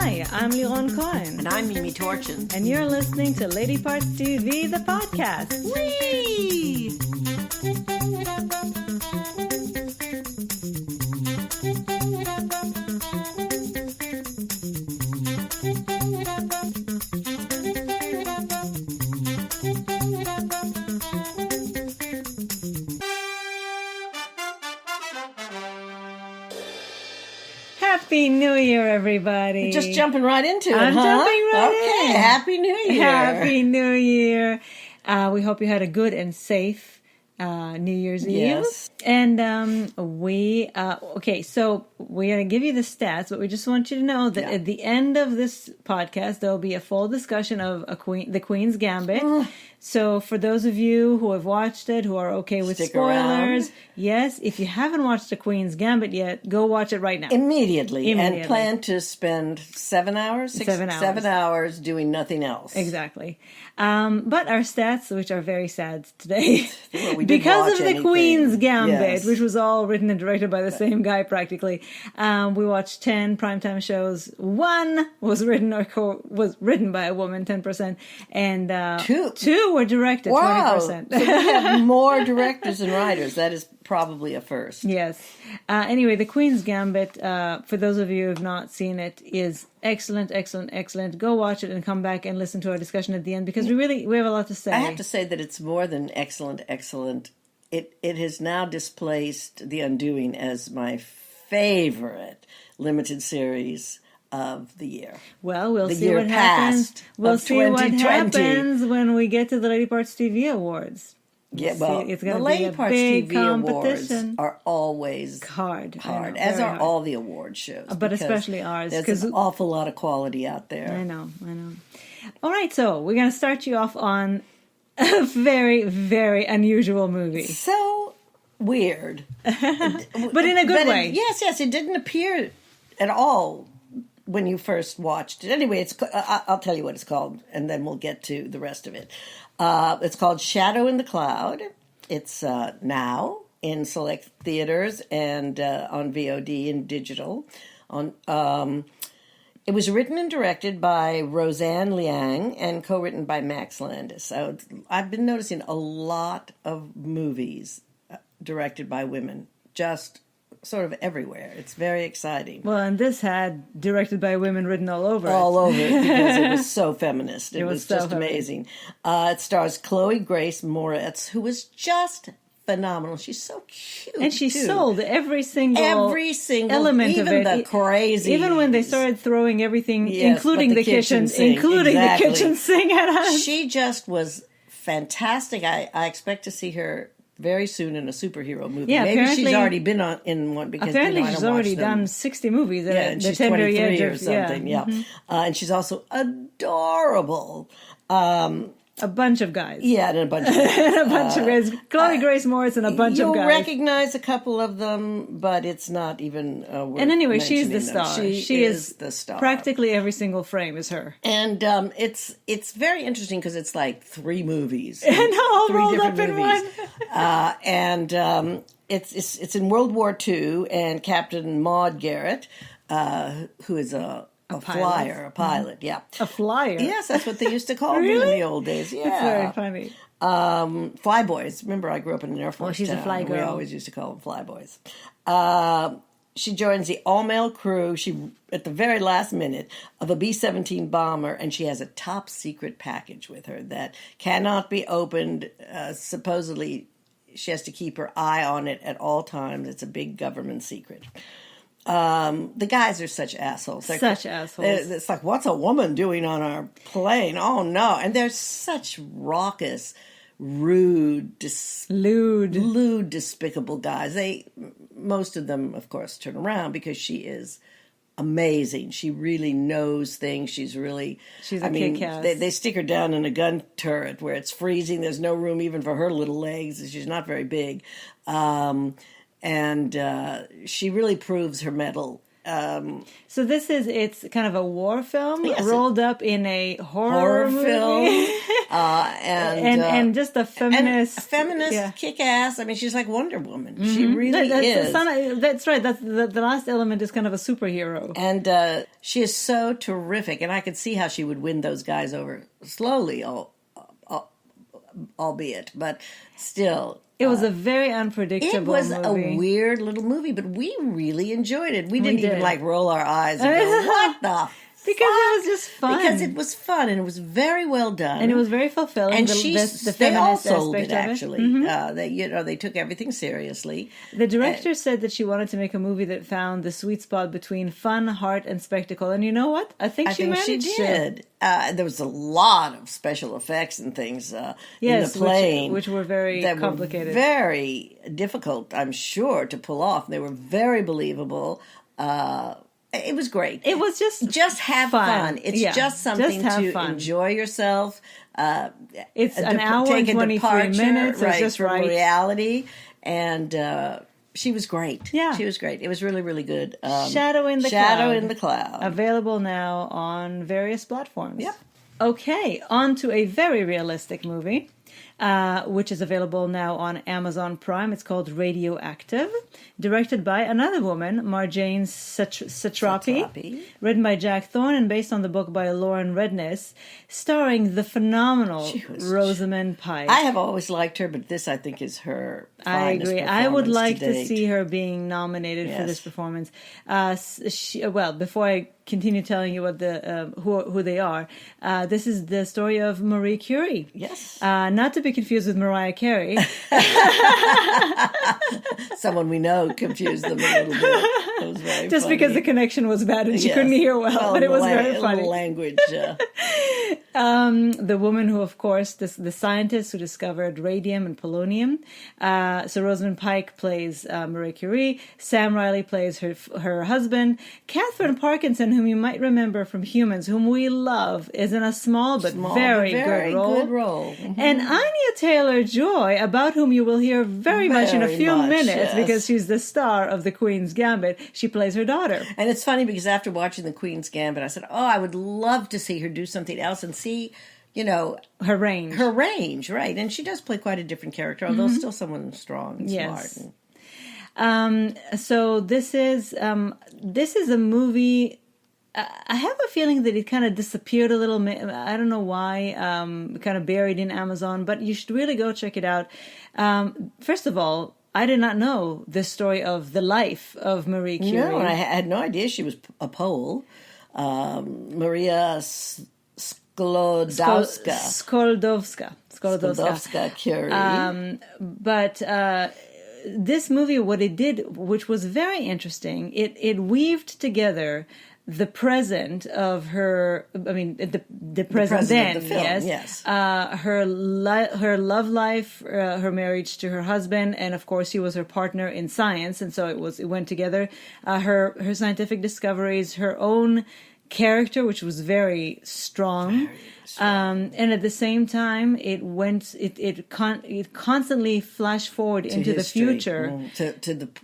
Hi, I'm Liron Cohen. And I'm Mimi Torchin. And you're listening to Lady Parts TV, the podcast. Whee! Happy New Year, everybody. We're just jumping right into it, I'm jumping right in. Okay, Happy New Year. Happy New Year. We hope you had a good and safe New Year's Eve. Yes. And so we're going to give you the stats, but we just want you to know that at the end of this podcast, there'll be a full discussion of the Queen's Gambit. So for those of you who have watched it, who are okay with spoilers, yes, if you haven't watched the Queen's Gambit yet, go watch it right now. Immediately. And plan to spend 7 hours? 7 hours. 7 hours doing nothing else. Exactly. But our stats, which are very sad today, well, we because of the Queen's Gambit, yes, which was all written and directed by the same guy practically, we watched 10 primetime shows. One was written by a woman, 10%, and two were directed, 20%. So we have more directors and writers. That is probably a first. Yes. Anyway, The Queen's Gambit, for those of you who have not seen it, is excellent, excellent, excellent. Go watch it and come back and listen to our discussion at the end, because we have a lot to say. I have to say that it's more than excellent, excellent. It has now displaced The Undoing as my favorite limited series of the year. Well, we'll see what happens. We'll see what happens when we get to the Lady Parts TV Awards. It's the Lady Parts TV Awards are always hard, as are all the award shows. But especially ours. There's an awful lot of quality out there. I know. All right, so we're going to start you off on a very, very unusual movie. So weird. But in a good way. Yes, it didn't appear at all when you first watched it. Anyway, I'll tell you what it's called, and then we'll get to the rest of it. It's called Shadow in the Cloud. It's now in select theaters and on VOD and digital. It was written and directed by Roseanne Liang and co-written by Max Landis. So I've been noticing a lot of movies directed by women, just sort of everywhere. It's very exciting. Well, and this had directed by women written all over it. All over it, because it was so feminist. It was just amazing. It stars Chloe Grace Moretz, who was just phenomenal. She's so cute. And she sold every single element of it. Even the crazy. Even when they started throwing everything, including the kitchen sink at us. She just was fantastic. I expect to see her very soon in a superhero movie. Yeah, maybe she's already been in one, because apparently I don't she's already watch them. done 60 movies. Yeah, and she's 23 or something. Yeah, and she's also adorable. A bunch of guys. Yeah, and a bunch of guys. A bunch of guys. Chloe Grace Moretz and a bunch of guys. You'll recognize a couple of them, but it's not even worth And anyway, she's the them. star. She is the star. Practically every single frame is her. And it's very interesting because it's like 3 movies. And all 3 rolled different up in movies. one. It's in World War II, and Captain Maud Garrett, who is a flyer, a pilot, yeah. A flyer? Yes, that's what they used to call me in the old days, yeah. That's very funny. Flyboys. Remember, I grew up in an Air Force she's town, a fly girl. We always used to call them flyboys. She joins the all-male crew, at the very last minute, of a B-17 bomber, and she has a top-secret package with her that cannot be opened. Supposedly, she has to keep her eye on it at all times. It's a big government secret. The guys are such assholes. It's like, what's a woman doing on our plane? Oh, no. And they're such raucous, rude, lewd, despicable guys. Most of them, of course, turn around because she is amazing. She really knows things. She's a kick-ass. They stick her down in a gun turret where it's freezing. There's no room even for her little legs. She's not very big. And she really proves her mettle So it's kind of a war film Yes, rolled up in a horror movie. film, and just a feminist, kick-ass. I mean, she's like Wonder Woman. She really is. That's right. That's the last element is kind of a superhero, and she is so terrific. And I could see how she would win those guys over slowly, albeit, but still. It was a very unpredictable movie. It was a weird little movie, but we really enjoyed it. We didn't even like roll our eyes and go, what the Because it was just fun. Because it was fun and it was very well done. And it was very fulfilling. And they all sold it, aspect actually. of it. They took everything seriously. The director said that she wanted to make a movie that found the sweet spot between fun, heart, and spectacle. And you know what? I think she did. There was a lot of special effects and things in the plane. Which were very complicated. Were very difficult, I'm sure, to pull off. They were very believable. It was great. It was just have fun. It's just something to enjoy yourself. It's an hour and 23 minutes. It's just from reality. And she was great. Yeah. She was great. It was really, really good. Shadow in the Cloud. Available now on various platforms. Yep. Okay, on to a very realistic movie. Which is available now on Amazon Prime. It's called Radioactive, directed by another woman, Marjane Satrapi, written by Jack Thorne and based on the book by Lauren Redniss, starring the phenomenal Rosamund Pike. I have always liked her, but this I think is her finest agree. performance I would like to to see her being nominated for this performance. Before I continue telling you what who they are, this is the story of Marie Curie. Yes. Not to be confused with Mariah Carey. Someone we know confused them a little bit. It was very just funny. because the connection was bad and she couldn't hear well, but it was very funny. Language. The woman who, of course, the scientist who discovered radium and polonium. So Rosamund Pike plays Marie Curie. Sam Riley plays her husband. Catherine Parkinson, whom you might remember from Humans, whom we love, is in a small but very good role. Mm-hmm. And Anya Taylor-Joy, about whom you will hear very much in a few minutes, because she's the star of The Queen's Gambit. She plays her daughter. And it's funny because after watching The Queen's Gambit, I said, I would love to see her do something else and see, her range. Her range, right. And she does play quite a different character, although still someone strong and smart. So this is a movie. I have a feeling that it kind of disappeared a little. I don't know why. Kind of buried in Amazon, but you should really go check it out. First of all, I did not know the story of the life of Marie Curie. No, I had no idea she was a Pole. Maria Sklodowska Curie. But this movie, what it did, which was very interesting, it weaved together the present of her. I mean, the present then, of the film, yes. Her love life, her marriage to her husband, and of course, he was her partner in science, and so it went together. Her scientific discoveries, her own character, which was very strong. And at the same time, it constantly flashed forward into history. The future,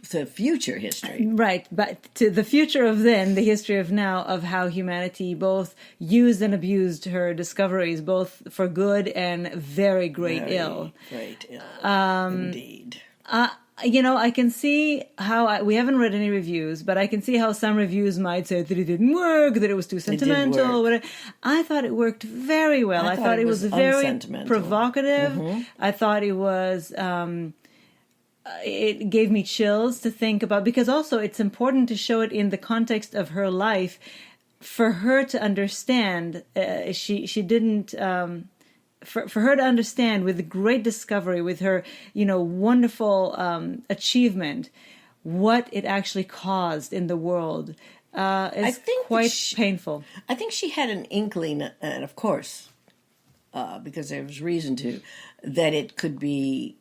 to future history, right? But to the future of then, the history of now, of how humanity both used and abused her discoveries, both for good and very great ill. Great ill, indeed. I can see how we haven't read any reviews, but I can see how some reviews might say that it didn't work, that it was too sentimental. Whatever. I thought it worked very well. I thought it was very provocative. Mm-hmm. I thought it was. It gave me chills to think about, because also it's important to show it in the context of her life, for her to understand. She didn't. For her to understand, with the great discovery, with her, wonderful achievement, what it actually caused in the world, is quite painful. I think she had an inkling, and of course, because there was reason to, that it could be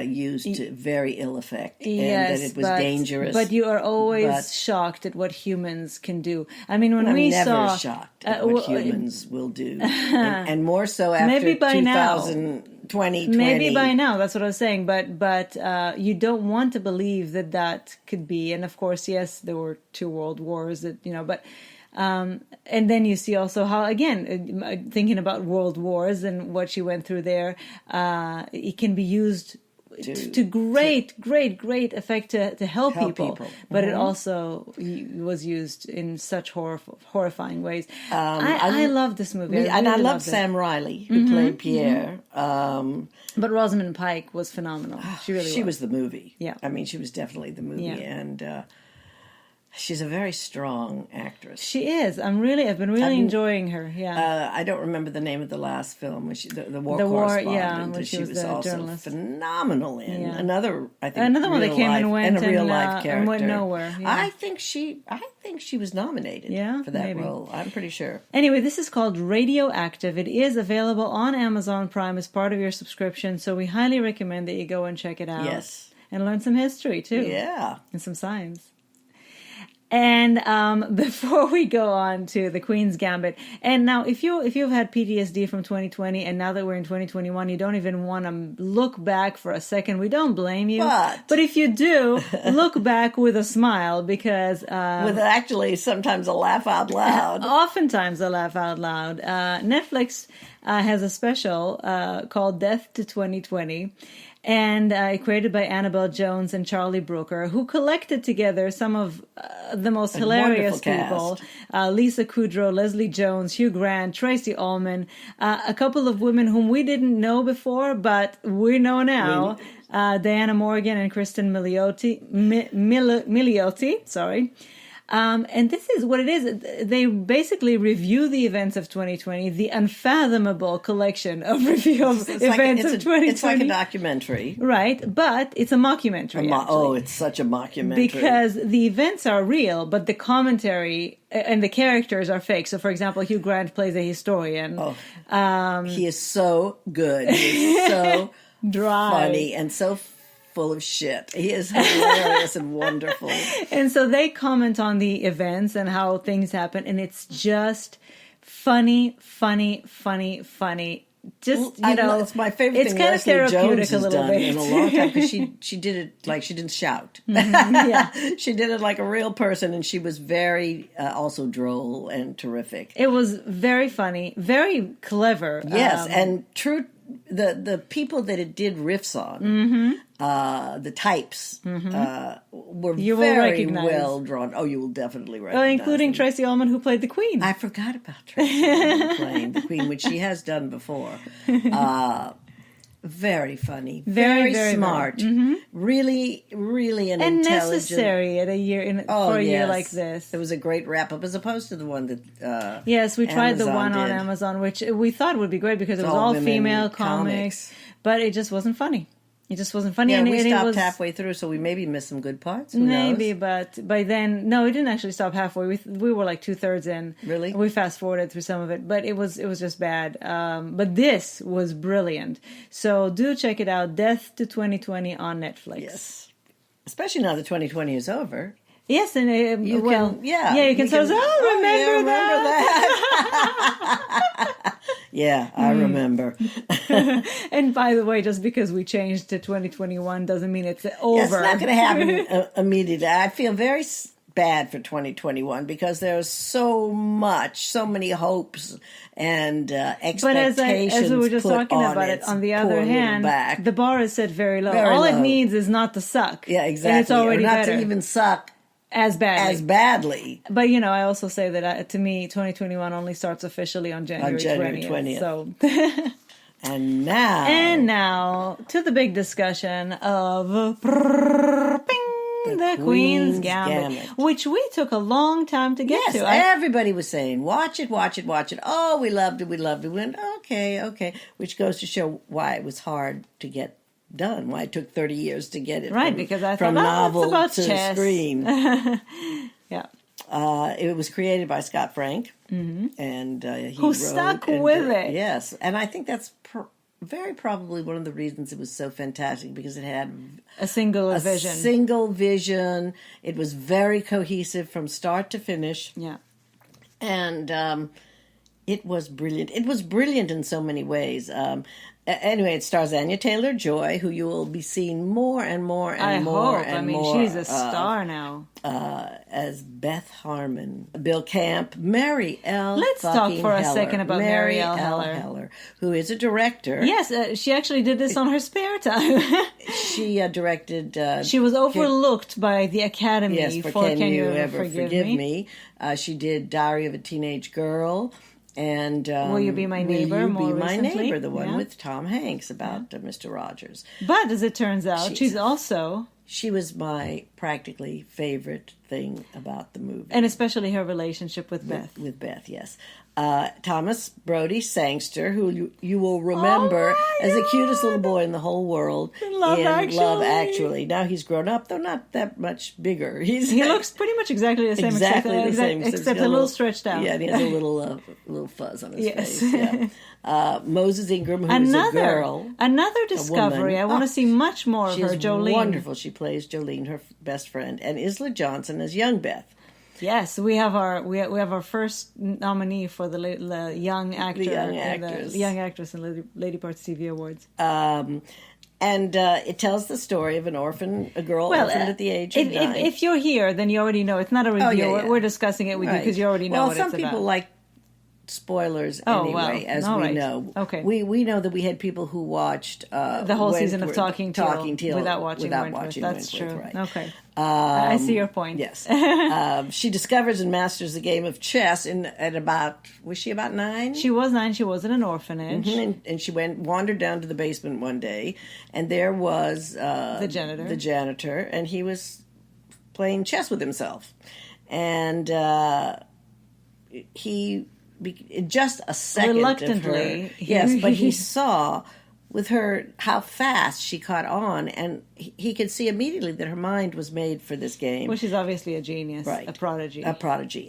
used to very ill effect, and that it was dangerous. But you are always shocked at what humans can do. I mean, when I'm we never saw shocked at what humans will do, and more so after maybe by 2000. 2020. Maybe by now, that's what I was saying. But you don't want to believe that could be. And of course, yes, there were 2 world wars that, but and then you see also how, again, thinking about world wars and what she went through there, it can be used to great effect to help people. But it also was used in such horrifying ways. I love this movie. I love Sam Riley, who played Pierre. But Rosamund Pike was phenomenal. She was the movie. Yeah. I mean, she was definitely the movie. And she's a very strong actress. She is. I've been really enjoying her. Yeah. I don't remember the name of the last film. The war the correspondent. War, yeah, when she was the also journalist. Phenomenal in. Yeah. Another one that came and went and a real life character. And went nowhere. Yeah. I think she was nominated for that role. I'm pretty sure. Anyway, this is called Radioactive. It is available on Amazon Prime as part of your subscription, so we highly recommend that you go and check it out. Yes. And learn some history too. Yeah. And some science. And before we go on to the Queen's Gambit, and now if you've had PTSD from 2020, and now that we're in 2021, you don't even want to look back for a second. We don't blame you, but if you do, look back with a smile, because with actually sometimes a laugh out loud. Oftentimes a laugh out loud. Netflix has a special called Death to 2020. And created by Annabelle Jones and Charlie Brooker, who collected together some of the most hilarious people. Lisa Kudrow, Leslie Jones, Hugh Grant, Tracy Ullman, a couple of women whom we didn't know before, but we know now. Diana Morgan and Kristen Milioti, sorry. And this is what it is. They basically review the events of 2020, the unfathomable collection of review of events of 2020. It's like a documentary. Right, but it's a mockumentary. It's such a mockumentary. Because the events are real, but the commentary and the characters are fake. So, for example, Hugh Grant plays a historian. He is so good. He is so dry. Funny and so full of shit. He is hilarious and wonderful. And so they comment on the events and how things happen, and it's just funny. Just, it's my favorite thing. It's kind of therapeutic a little bit in a long time, because she did it like she didn't shout. She did it like a real person, and she was very also droll and terrific. It was very funny, very clever. Yes, and true. The people that it did riffs on, the types, were very well drawn. Oh, you will definitely recognize including them. Tracy Ullman, who played the Queen. I forgot about Tracy Ullman playing the Queen, which she has done before. Very funny, very smart, really an and intelligent, necessary at a year for a year like this. It was a great wrap up, as opposed to the one that yes, we tried the one on did. Amazon, which we thought would be great because it was all female comics, but it just wasn't funny. It just wasn't funny. Yeah, and we it stopped was, halfway through, so we maybe missed some good parts. Who maybe, knows? but by then, no, we didn't actually stop halfway. We were like 2/3 in. Really? We fast forwarded through some of it, but it was just bad. But this was brilliant. So do check it out. Death to 2020 on Netflix. Yes, especially now that 2020 is over. Yes, and you can remember that. Yeah, I remember. And by the way, just because we changed to 2021 doesn't mean it's over. Yeah, it's not going to happen immediately. I feel very bad for 2021 because there's so many hopes and expectations. But as we were just talking about it, on the other hand, the bar is set very low. All it needs is not to suck. Yeah, exactly. And it's already or not better. to even suck. As badly. But, I also say that, to me, 2021 only starts officially on January 20th. So. And now, to the big discussion of the Queen's Gambit, which we took a long time to get to. Everybody was saying, watch it. Oh, we loved it. We went, okay. Which goes to show why it was hard to get done, why it took 30 years to get it because I from thought, novel it's about to chess. screen. Yeah. It was created by Scott Frank, and he who stuck with it. Yes, and I think that's very probably one of the reasons it was so fantastic, because it had a single vision. It was very cohesive from start to finish. Yeah, and it was brilliant. It was brilliant in so many ways. Anyway, it stars Anya Taylor-Joy, who you will be seeing more and more and more hope. and I mean, more. she's a star now. As Beth Harmon, Bill Camp, Mary L. Let's talk for a Heller. second about Mary L. Heller, who is a director. Yes, she actually did this on her spare time. She directed. She was overlooked by the Academy for for Can You Ever Forgive Me? She did Diary of a Teenage Girl. And Will You Be My Neighbor? Will You more Be My recently? Neighbor, the one with Tom Hanks about Mr. Rogers. But as it turns out, she's also... She was my practically favorite thing about the movie. And especially her relationship with Beth. With Beth, yes. Thomas Brody Sangster, who you will remember as the cutest little boy in the whole world in Love Actually. Now he's grown up, though not that much bigger. He looks pretty much exactly the same, except a little stretched out. Yeah, and he has a little fuzz on his face. Yeah. Moses Ingram, who is a girl. Another discovery. I want to see much more of her, Jolene. Wonderful. She plays Jolene, her best friend, and Isla Johnson as young Beth. Yes, we have our first nominee for the young actor, the young actress in Lady Parts TV Awards. And it tells the story of a girl orphaned at the age of 9. If you're here, then you already know. It's not a review. Yeah. We're discussing it with you because you already know what it's about. Well, some people like spoilers anyway, as we know. Okay. We know that we had people who watched the whole season of Talking Till without watching Wentworth. That's true. Right. Okay. I see your point. Yes. She discovers and masters the game of chess was she about 9? She was 9. She was in an orphanage. Mm-hmm. And she wandered down to the basement one day, and there was the janitor, and he was playing chess with himself. And he... in just a second reluctantly of her, yes, but he saw with her how fast she caught on, and he could see immediately that her mind was made for this game. Well, she's obviously a genius, right? A prodigy.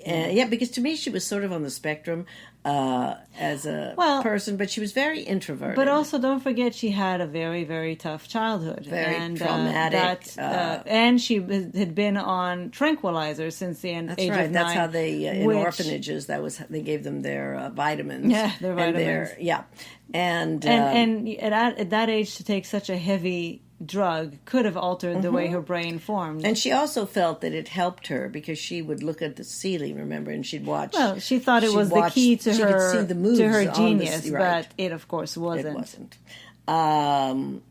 And because to me she was sort of on the spectrum as a person, but she was very introverted. But also, don't forget, she had a very, very tough childhood, very traumatic, and she had been on tranquilizers since the age of 9. That's how they in orphanages. They gave them their vitamins. Yeah, their vitamins. And at that age to take such a heavy drug could have altered the way her brain formed. And she also felt that it helped her because she would look at the ceiling, remember, and she'd watch. Well, she thought it was the key to her genius, but it, of course, wasn't. It wasn't.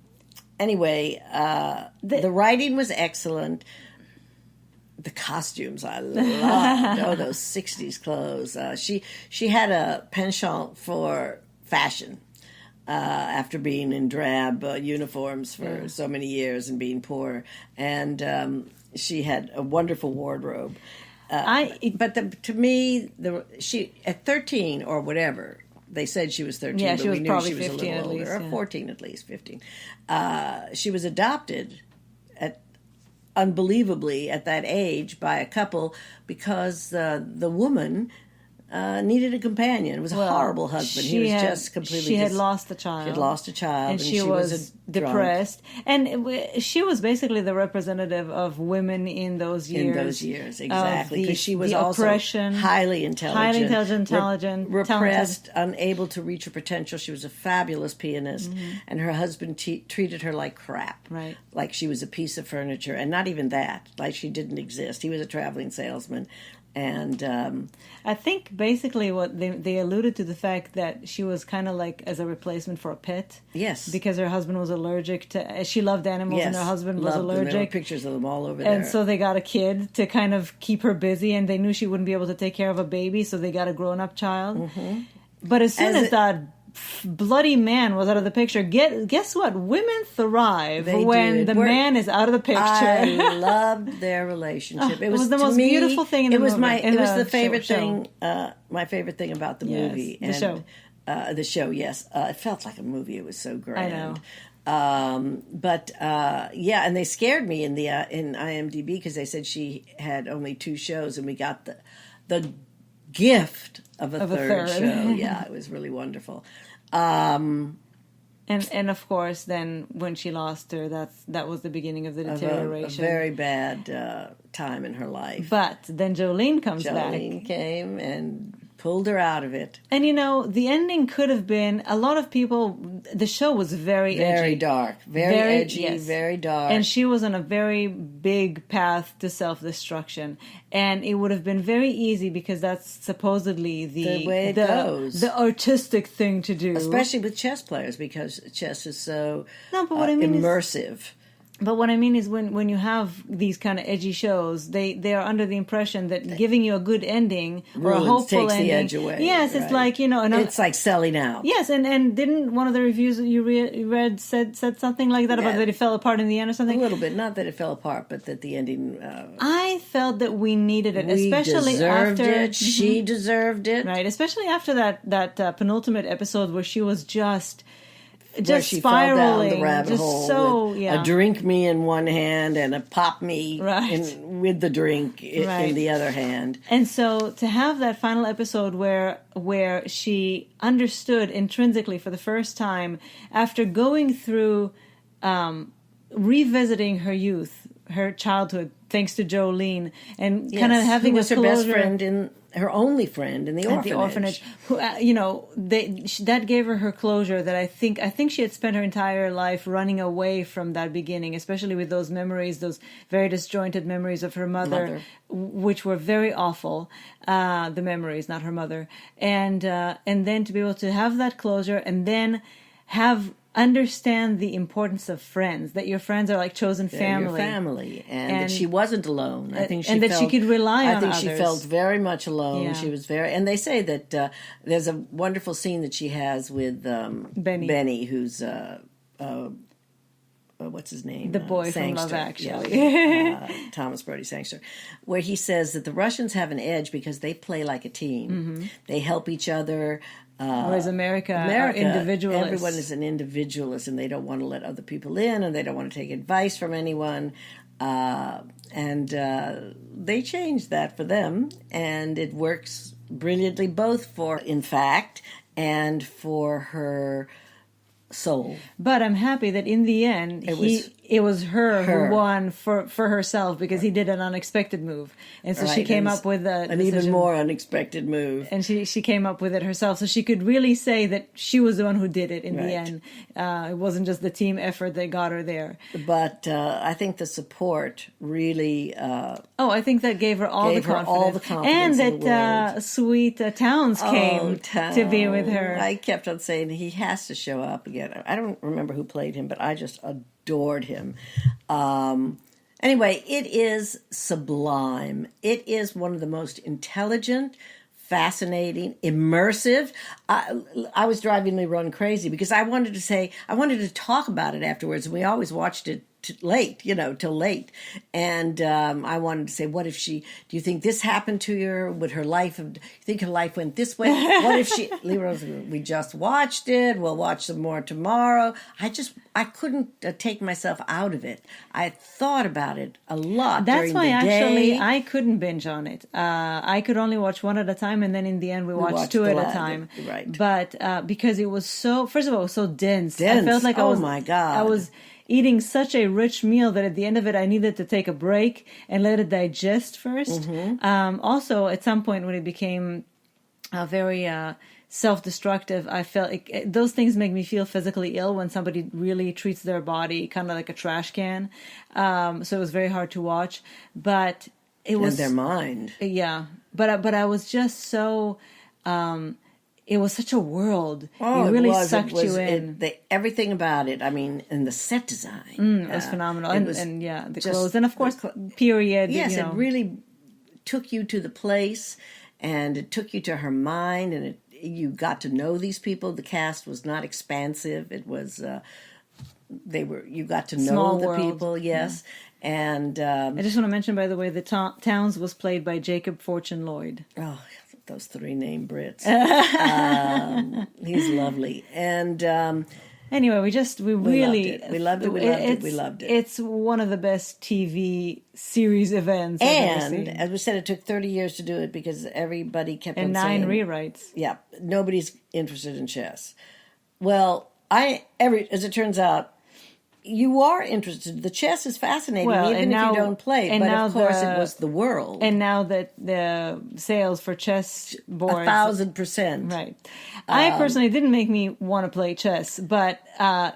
Anyway, the writing was excellent. The costumes I loved. Those 60s clothes. She had a penchant for fashion. After being in drab uniforms for so many years and being poor, and she had a wonderful wardrobe. To me, she at 13 or whatever, they said she was 13, but we knew she was a little older, or 14 at least, 15. She was adopted unbelievably at that age by a couple because the woman needed a companion. It was a horrible husband. He was just completely... She had lost a child. She had lost a child. And she was depressed. And she was basically the representative of women in those years. In those years, exactly. Because she was also highly intelligent. Repressed, talented. unable to reach her potential. She was a fabulous pianist. Mm-hmm. And her husband treated her like crap. Right. Like she was a piece of furniture. And not even that. Like she didn't exist. He was a traveling salesman. And I think basically what they alluded to the fact that she was kind of like as a replacement for a pet. Yes. Because her husband was allergic to... She loved animals and her husband was allergic. There were pictures of them all over there. And so they got a kid to kind of keep her busy, and they knew she wouldn't be able to take care of a baby, so they got a grown-up child. Mm-hmm. But as soon as that bloody man was out of the picture, guess what? Women thrive when the man is out of the picture. I loved their relationship. It was the most beautiful thing in the movie. It was the favorite thing. My favorite thing about the movie. The show. The show, yes. It felt like a movie. It was so grand. I know. And they scared me in IMDb because they said she had only 2 shows, and we got the gift of a third show. Yeah, it was really wonderful. And of course, then when she lost her, that was the beginning of the deterioration. A very bad time in her life. But then Jolene comes back. Jolene came and pulled her out of it. And the ending could have been, a lot of people, the show was very edgy. Dark, very edgy, yes. Very dark. And she was on a very big path to self-destruction. And it would have been very easy because that's supposedly the way it goes. The artistic thing to do. Especially with chess players, because chess is so immersive. But what I mean is when you have these kind of edgy shows, they are under the impression that giving you a good ending or a hopeful takes ending. The edge away. Yes, right. It's like, it's like selling out. Yes, and didn't one of the reviews that you read said something like that about that it fell apart in the end or something? A little bit. Not that it fell apart, but that the ending... I felt that we needed it, we especially deserved after... it. She deserved it. Right, especially after that penultimate episode where she was just she spiraling, fell down the rabbit hole with a drink me in one hand and a pop me with the drink in the other hand. And so to have that final episode where she understood intrinsically for the first time, after going through revisiting her youth, her childhood, thanks to Jolene, and kind of having who was a her closure, best friend her only friend in the orphanage. At the orphanage, who that gave her closure. That I think she had spent her entire life running away from that beginning, especially with those memories, those very disjointed memories of her mother. Which were very awful. The memories, not her mother, and then to be able to have that closure, and then understand the importance of friends, that your friends are like chosen family. Your family, and that she wasn't alone. I think she could rely on others. I think she felt very much alone. Yeah. She was and they say that there's a wonderful scene that she has with Benny, who's what's his name? The boy Sangster. From Love Actually. Yeah. Thomas Brody Sangster, where he says that the Russians have an edge because they play like a team. Mm-hmm. They help each other. Whereas America are individualists. Everyone is an individualist, and they don't want to let other people in, and they don't want to take advice from anyone. And they changed that for them, and it works brilliantly both for, in fact, and for her soul. But I'm happy that in the end, it was her who won for herself, because he did an unexpected move. And so she came up with an even more unexpected move. And she came up with it herself. So she could really say that she was the one who did it in the end. It wasn't just the team effort that got her there. But I think the support really... I think that gave her all the confidence. And that sweet Towns came to be with her. I kept on saying he has to show up again. I don't remember who played him, but I just adored him. Anyway, it is sublime. It is one of the most intelligent, fascinating, immersive. I was driving Leron crazy because I wanted to talk about it afterwards, and we always watched it till late. And I wanted to say, do you think this happened to her? Do you think her life went this way? What if she, we just watched it. We'll watch some more tomorrow. I couldn't take myself out of it. I thought about it a lot. That's why actually I couldn't binge on it. I could only watch one at a time, and then in the end we watched two at a time. Right. But because it was first of all, it was so dense. I felt like my God. I was eating such a rich meal that at the end of it I needed to take a break and let it digest first. Mm-hmm. Also, at some point when it became very self-destructive, I felt those things make me feel physically ill when somebody really treats their body kind of like a trash can. So it was very hard to watch, but it was their mind. Yeah, but I was just so. It was such a world. Oh, it really sucked you in. Everything about it. I mean, and the set design. It was phenomenal. And the clothes. And of course, period. Yes, it really took you to the place, and it took you to her mind, and you got to know these people. The cast was not expansive. It was, you got to know Small the world. people, yes. Yeah. And I just want to mention, by the way, that Towns was played by Jacob Fortune Lloyd. Oh, those three name Brits. He's lovely. And anyway, we really loved it. It's one of the best TV series events I've ever seen. As we said, it took 30 years to do it because everybody kept on saying... And 9 rewrites. Yeah, nobody's interested in chess. Well, as it turns out, you are interested. The chess is fascinating, Well, even and if now- you don't play. and But now of course, the- it was the world. And now that the sales for chess boards, 1,000%. right? I personally didn't make me want to play chess, but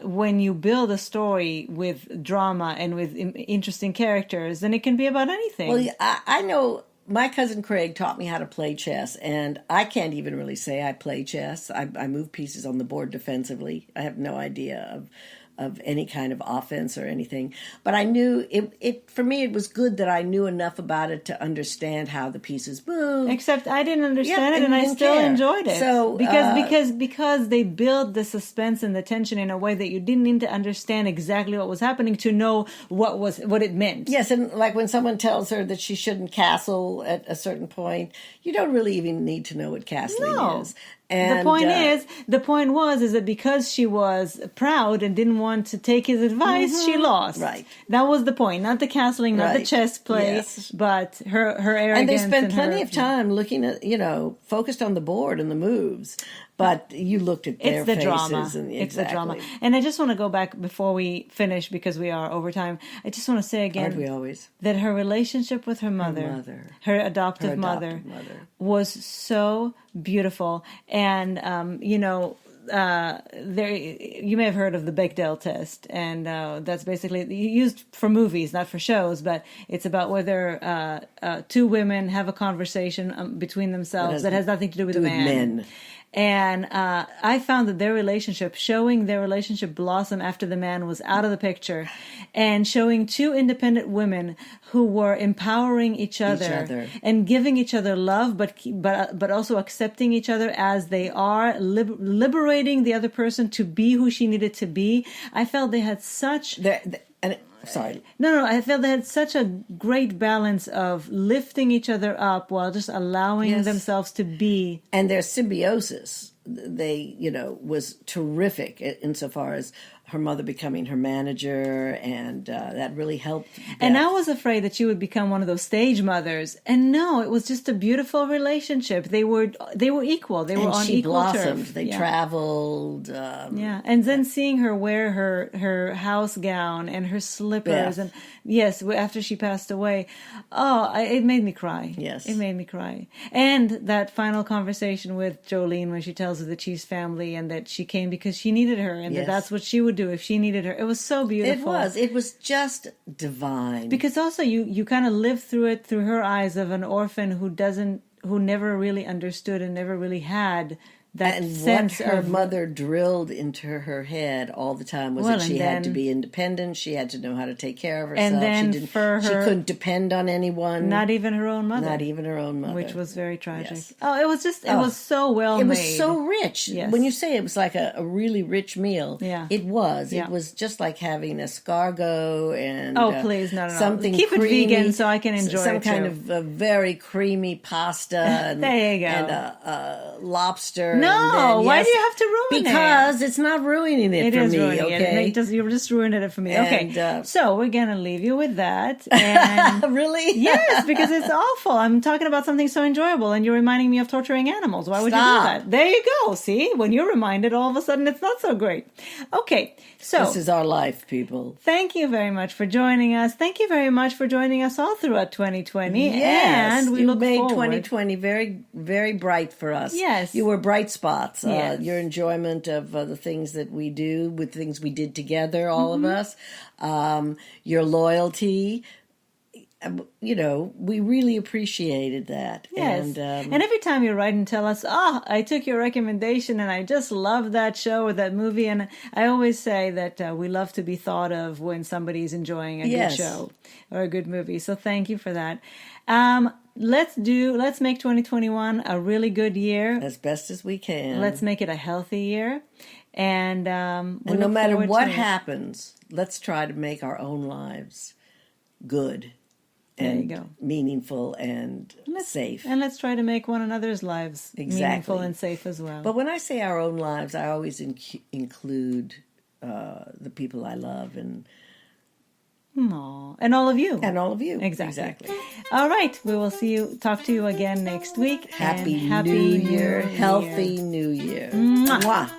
when you build a story with drama and with interesting characters, then it can be about anything. Well, I know my cousin Craig taught me how to play chess, and I can't even really say I play chess. I move pieces on the board defensively. I have no idea of any kind of offense or anything. But I knew it for me, it was good that I knew enough about it to understand how the pieces move. Except I didn't understand Yeah, it, and I didn't still care. enjoyed it. So, because they build the suspense and the tension in a way that you didn't need to understand exactly what was happening to know what it meant. Yes, and like when someone tells her that she shouldn't castle at a certain point, you don't really even need to know what castling No. is. And, the point was that because she was proud and didn't want to take his advice, she lost. Right. That was the point. Not the castling, not the Right. chess play, Yes. but her arrogance. and they spent plenty her- of time looking at, focused on the board and the moves. But you looked at their It's the faces. drama. And, It's the drama. exactly. And I just want to go back before we finish because we are over time. I just want to say again Aren't we always? that her relationship with her mother, her adoptive mother, was so beautiful. And there you may have heard of the Bechdel test, and that's basically used for movies, not for shows, but it's about whether two women have a conversation between themselves that has nothing to do with a man. Men. And I found that showing their relationship blossom after the man was out of the picture, and showing two independent women who were empowering each other and giving each other love, but also accepting each other as they are, liberating the other person to be who she needed to be. I felt they had such... Sorry. No, I felt they had such a great balance of lifting each other up while just allowing themselves to be. And their symbiosis, was terrific insofar as her mother becoming her manager, and that really helped. And I was afraid that she would become one of those stage mothers. And no, it was just a beautiful relationship. They were equal. They were on equal terms. They traveled. And then seeing her wear her house gown and her slippers, and after she passed away, it made me cry. Yes, it made me cry. And that final conversation with Jolene when she tells her that she's family and that she came because she needed her, and that's what she would do if she needed her. It was so beautiful. It was just divine. Because also you kind of live through it through her eyes of an orphan who never really understood and never really had that sense what her of mother drilled into her head all the time was that she had to be independent. She had to know how to take care of herself. And then she couldn't depend on anyone. Not even her own mother. Not even her own mother. Which was very tragic. Yes. Oh, it was so well made. It was so rich. Yes. When you say it was like a really rich meal, it was. Yeah. It was just like having escargot and please, no. something keep creamy, it vegan so I can enjoy some it kind too. of a very creamy pasta. And, there you go. And a lobster. No, why do you have to ruin it? Because it's not ruining it for me, ruining okay? You're just ruining it for me. And, okay, so we're going to leave you with that. And really? Yes, because it's awful. I'm talking about something so enjoyable, and you're reminding me of torturing animals. Why would you do that? There you go. See? When you're reminded, all of a sudden it's not so great. Okay, so... This is our life, people. Thank you very much for joining us. Thank you very much for joining us all throughout 2020. Yes, and we look made forward. 2020 very, very bright for us. Yes. You were bright spots. Yes. Your enjoyment of the things that we do, with things we did together, all of us. Your loyalty. We really appreciated that. Yes. And every time you write and tell us, I took your recommendation and I just loved that show or that movie. And I always say that we love to be thought of when somebody's enjoying a good show or a good movie. So thank you for that. Let's make 2021 a really good year. As best as we can. Let's make it a healthy year. And no matter what happens, let's try to make our own lives good. And meaningful and safe. And let's try to make one another's lives meaningful and safe as well. But when I say our own lives, I always include the people I love and and all of you. And all of you. Exactly. All right. We will talk to you again next week. Happy New Year. Healthy New Year. Mwah.